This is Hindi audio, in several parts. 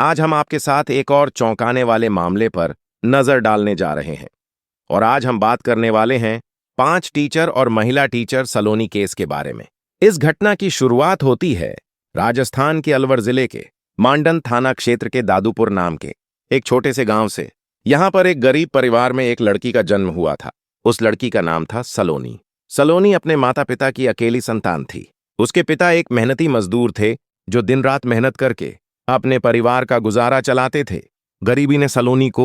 आज हम आपके साथ एक और चौंकाने वाले मामले पर नजर डालने जा रहे हैं। और आज हम बात करने वाले हैं 5 टीचर और महिला टीचर सलोनी केस के बारे में। इस घटना की शुरुआत होती है राजस्थान के अलवर जिले के मांडन थाना क्षेत्र के दादूपुर नाम के एक छोटे से गांव से। यहां पर एक गरीब परिवार में एक लड़की का जन्म हुआ था। उस लड़की का नाम था सलोनी। सलोनी अपने माता पिता की अकेली संतान थी। उसके पिता एक मेहनती मजदूर थे जो दिन रात मेहनत करके अपने परिवार का गुजारा चलाते थे। गरीबी ने सलोनी को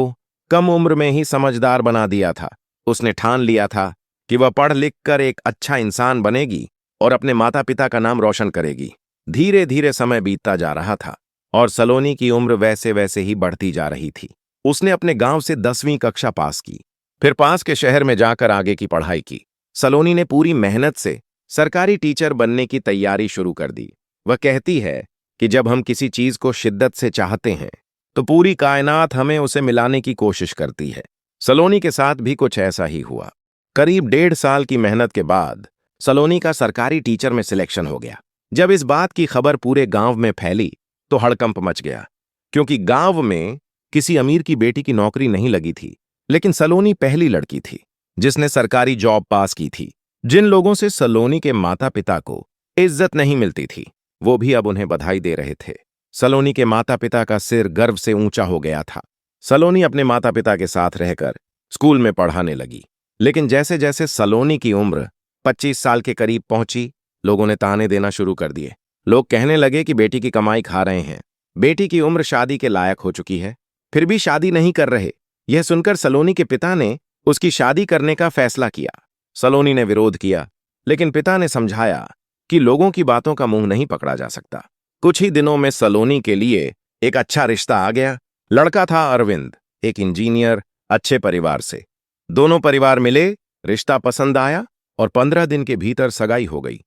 कम उम्र में ही समझदार बना दिया था। उसने ठान लिया था कि वह पढ़ लिख कर एक अच्छा इंसान बनेगी और अपने माता पिता का नाम रोशन करेगी। धीरे धीरे समय बीतता जा रहा था और सलोनी की उम्र वैसे वैसे ही बढ़ती जा रही थी। उसने अपने गांव से 10वीं कक्षा पास की, फिर पास के शहर में जाकर आगे की पढ़ाई की। सलोनी ने पूरी मेहनत से सरकारी टीचर बनने की तैयारी शुरू कर दी। वह कहती है कि जब हम किसी चीज को शिद्दत से चाहते हैं तो पूरी कायनात हमें उसे मिलाने की कोशिश करती है। सलोनी के साथ भी कुछ ऐसा ही हुआ। करीब 1.5 साल की मेहनत के बाद सलोनी का सरकारी टीचर में सिलेक्शन हो गया। जब इस बात की खबर पूरे गांव में फैली तो हड़कंप मच गया, क्योंकि गांव में किसी अमीर की बेटी की नौकरी नहीं लगी थी। लेकिन सलोनी पहली लड़की थी जिसने सरकारी जॉब पास की थी। जिन लोगों से सलोनी के माता पिता को इज्जत नहीं मिलती थी, वो भी अब उन्हें बधाई दे रहे थे। सलोनी के माता पिता का सिर गर्व से ऊंचा हो गया था। सलोनी अपने माता पिता के साथ रहकर स्कूल में पढ़ाने लगी। लेकिन जैसे जैसे सलोनी की उम्र 25 साल के करीब पहुंची, लोगों ने ताने देना शुरू कर दिए। लोग कहने लगे कि बेटी की कमाई खा रहे हैं, बेटी की उम्र शादी के लायक हो चुकी है, फिर भी शादी नहीं कर रहे। यह सुनकर सलोनी के पिता ने उसकी शादी करने का फैसला किया। सलोनी ने विरोध किया, लेकिन पिता ने समझाया कि लोगों की बातों का मुंह नहीं पकड़ा जा सकता। कुछ ही दिनों में सलोनी के लिए एक अच्छा रिश्ता आ गया। लड़का था अरविंद, एक इंजीनियर, अच्छे परिवार से। दोनों परिवार मिले, रिश्ता पसंद आया और 15 दिन के भीतर सगाई हो गई।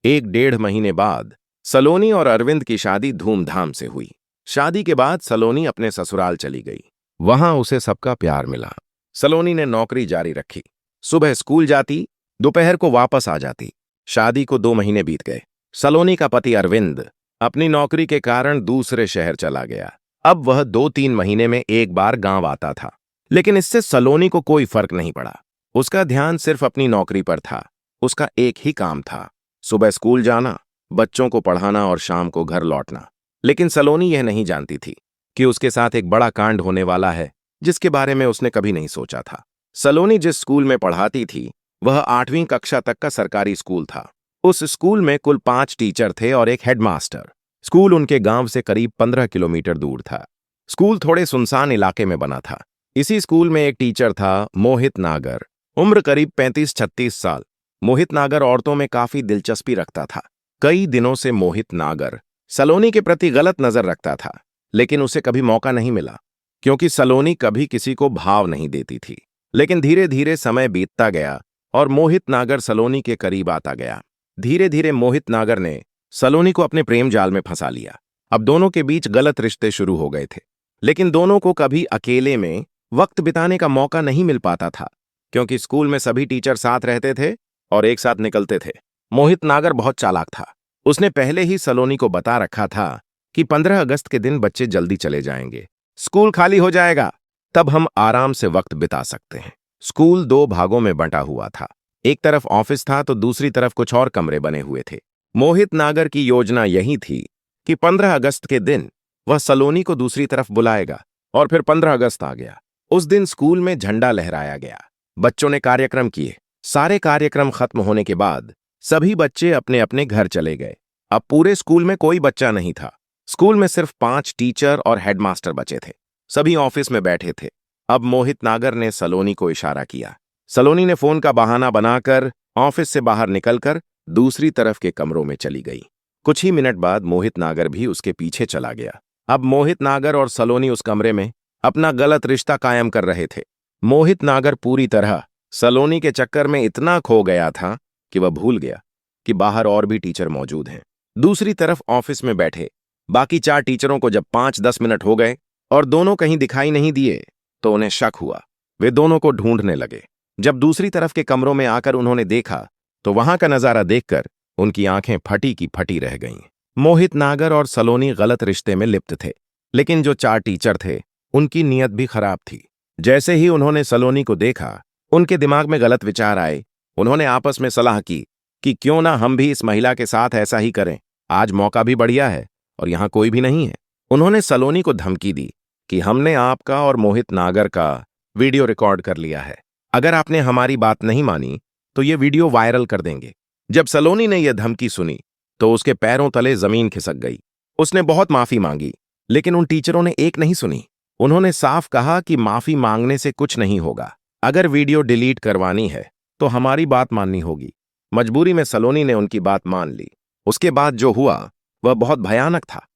1-1.5 महीने बाद सलोनी और अरविंद की शादी धूमधाम से हुई। शादी के बाद सलोनी अपने ससुराल चली गई। वहां उसे सबका प्यार मिला। सलोनी ने नौकरी जारी रखी। सुबह स्कूल जाती, दोपहर को वापस आ जाती। शादी को 2 महीने बीत गए। सलोनी का पति अरविंद अपनी नौकरी के कारण दूसरे शहर चला गया। अब वह 2-3 महीने में एक बार गांव आता था, लेकिन इससे सलोनी को कोई फर्क नहीं पड़ा। उसका ध्यान सिर्फ अपनी नौकरी पर था। उसका एक ही काम था, सुबह स्कूल जाना, बच्चों को पढ़ाना और शाम को घर लौटना। लेकिन सलोनी यह नहीं जानती थी कि उसके साथ एक बड़ा कांड होने वाला है, जिसके बारे में उसने कभी नहीं सोचा था। सलोनी जिस स्कूल में पढ़ाती थी वह 8वीं कक्षा तक का सरकारी स्कूल था। उस स्कूल में कुल 5 टीचर थे और एक हेडमास्टर। स्कूल उनके गांव से करीब 15 किलोमीटर दूर था। स्कूल थोड़े सुनसान इलाके में बना था। इसी स्कूल में एक टीचर था, मोहित नागर। उम्र करीब 35-36 साल। मोहित नागर औरतों में काफी दिलचस्पी रखता था। कई दिनों से मोहित नागर सलोनी के प्रति गलत नजर रखता था, लेकिन उसे कभी मौका नहीं मिला, क्योंकि सलोनी कभी किसी को भाव नहीं देती थी। लेकिन धीरे धीरे समय बीतता गया और मोहित नागर सलोनी के करीब आता गया। धीरे धीरे मोहित नागर ने सलोनी को अपने प्रेम जाल में फंसा लिया। अब दोनों के बीच गलत रिश्ते शुरू हो गए थे, लेकिन दोनों को कभी अकेले में वक्त बिताने का मौका नहीं मिल पाता था, क्योंकि स्कूल में सभी टीचर साथ रहते थे और एक साथ निकलते थे। मोहित नागर बहुत चालाक था। उसने पहले ही सलोनी को बता रखा था कि 15 अगस्त के दिन बच्चे जल्दी चले जाएंगे, स्कूल खाली हो जाएगा, तब हम आराम से वक्त बिता सकते हैं। स्कूल 2 भागों में बंटा हुआ था। एक तरफ ऑफिस था तो दूसरी तरफ कुछ और कमरे बने हुए थे। मोहित नागर की योजना यही थी कि 15 अगस्त के दिन वह सलोनी को दूसरी तरफ बुलाएगा। और फिर 15 अगस्त आ गया। उस दिन स्कूल में झंडा लहराया गया। बच्चों ने कार्यक्रम किए। सारे कार्यक्रम खत्म होने के बाद सभी बच्चे अपने अपने घर चले गए। अब पूरे स्कूल में कोई बच्चा नहीं था। स्कूल में सिर्फ 5 टीचर और हेडमास्टर बचे थे। सभी ऑफिस में बैठे थे। अब मोहित नागर ने सलोनी को इशारा किया। सलोनी ने फोन का बहाना बनाकर ऑफिस से बाहर निकलकर दूसरी तरफ के कमरों में चली गई। कुछ ही मिनट बाद मोहित नागर भी उसके पीछे चला गया। अब मोहित नागर और सलोनी उस कमरे में अपना गलत रिश्ता कायम कर रहे थे। मोहित नागर पूरी तरह सलोनी के चक्कर में इतना खो गया था कि वह भूल गया कि बाहर और भी टीचर मौजूद हैं। दूसरी तरफ ऑफिस में बैठे बाकी 4 टीचरों को जब 5-10 मिनट हो गए और दोनों कहीं दिखाई नहीं दिए तो उन्हें शक हुआ। वे दोनों को ढूंढने लगे। जब दूसरी तरफ के कमरों में आकर उन्होंने देखा तो वहां का नजारा देखकर उनकी आंखें फटी की फटी रह गईं। मोहित नागर और सलोनी गलत रिश्ते में लिप्त थे। लेकिन जो 4 टीचर थे उनकी नीयत भी खराब थी। जैसे ही उन्होंने सलोनी को देखा, उनके दिमाग में गलत विचार आए। उन्होंने आपस में सलाह की कि क्यों ना हम भी इस महिला के साथ ऐसा ही करें। आज मौका भी बढ़िया है और यहाँ कोई भी नहीं है। उन्होंने सलोनी को धमकी दी कि हमने आपका और मोहित नागर का वीडियो रिकॉर्ड कर लिया है। अगर आपने हमारी बात नहीं मानी तो ये वीडियो वायरल कर देंगे। जब सलोनी ने यह धमकी सुनी तो उसके पैरों तले जमीन खिसक गई। उसने बहुत माफी मांगी, लेकिन उन टीचरों ने एक नहीं सुनी। उन्होंने साफ कहा कि माफी मांगने से कुछ नहीं होगा। अगर वीडियो डिलीट करवानी है तो हमारी बात माननी होगी। मजबूरी में सलोनी ने उनकी बात मान ली। उसके बाद जो हुआ वह बहुत भयानक था।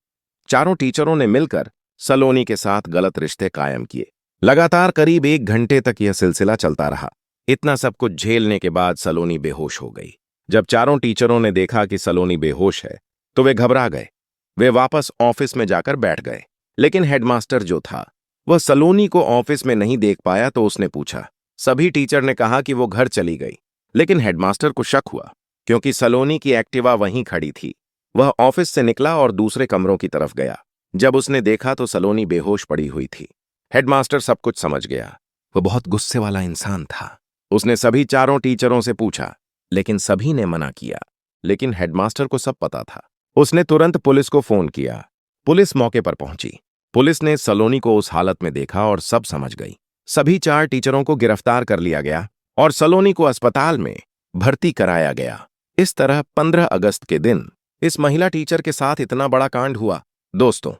चारों टीचरों ने मिलकर सलोनी के साथ गलत रिश्ते कायम किए। लगातार करीब 1 घंटे तक यह सिलसिला चलता रहा। इतना सब कुछ झेलने के बाद सलोनी बेहोश हो गई। जब चारों टीचरों ने देखा कि सलोनी बेहोश है तो वे घबरा गए। वे वापस ऑफिस में जाकर बैठ गए। लेकिन हेडमास्टर जो था वह सलोनी को ऑफिस में नहीं देख पाया तो उसने पूछा। सभी टीचर ने कहा कि वो घर चली गई, लेकिन हेडमास्टर को शक हुआ क्योंकि सलोनी की एक्टिवा वहीं खड़ी थी। वह ऑफिस से निकला और दूसरे कमरों की तरफ गया। जब उसने देखा तो सलोनी बेहोश पड़ी हुई थी। हेडमास्टर सब कुछ समझ गया। वह बहुत गुस्से वाला इंसान था। उसने सभी चारों टीचरों से पूछा, लेकिन सभी ने मना किया। लेकिन हेडमास्टर को सब पता था। उसने तुरंत पुलिस को फोन किया। पुलिस मौके पर पहुंची। पुलिस ने सलोनी को उस हालत में देखा और सब समझ गई। सभी 4 टीचरों को गिरफ्तार कर लिया गया और सलोनी को अस्पताल में भर्ती कराया गया। इस तरह 15 अगस्त के दिन इस महिला टीचर के साथ इतना बड़ा कांड हुआ। दोस्तों,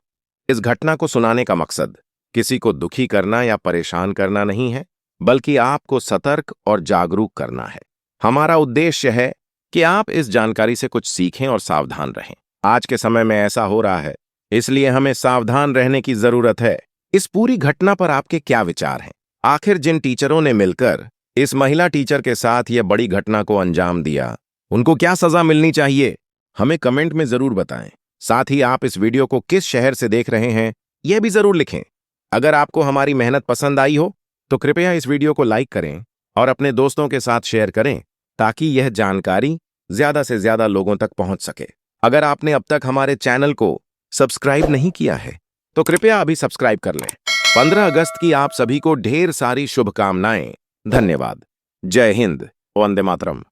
इस घटना को सुनाने का मकसद किसी को दुखी करना या परेशान करना नहीं है, बल्कि आपको सतर्क और जागरूक करना है। हमारा उद्देश्य है कि आप इस जानकारी से कुछ सीखें और सावधान रहें। आज के समय में ऐसा हो रहा है, इसलिए हमें सावधान रहने की जरूरत है। इस पूरी घटना पर आपके क्या विचार हैं? आखिर जिन टीचरों ने मिलकर इस महिला टीचर के साथ यह बड़ी घटना को अंजाम दिया, उनको क्या सजा मिलनी चाहिए? हमें कमेंट में जरूर बताएं। साथ ही आप इस वीडियो को किस शहर से देख रहे हैं, यह भी जरूर लिखें। अगर आपको हमारी मेहनत पसंद आई हो तो कृपया इस वीडियो को लाइक करें और अपने दोस्तों के साथ शेयर करें, ताकि यह जानकारी ज्यादा से ज्यादा लोगों तक पहुंच सके। अगर आपने अब तक हमारे चैनल को सब्सक्राइब नहीं किया है तो कृपया अभी सब्सक्राइब कर लें। 15 अगस्त की आप सभी को ढेर सारी शुभकामनाएं। धन्यवाद। जय हिंद। वंदे मातरम।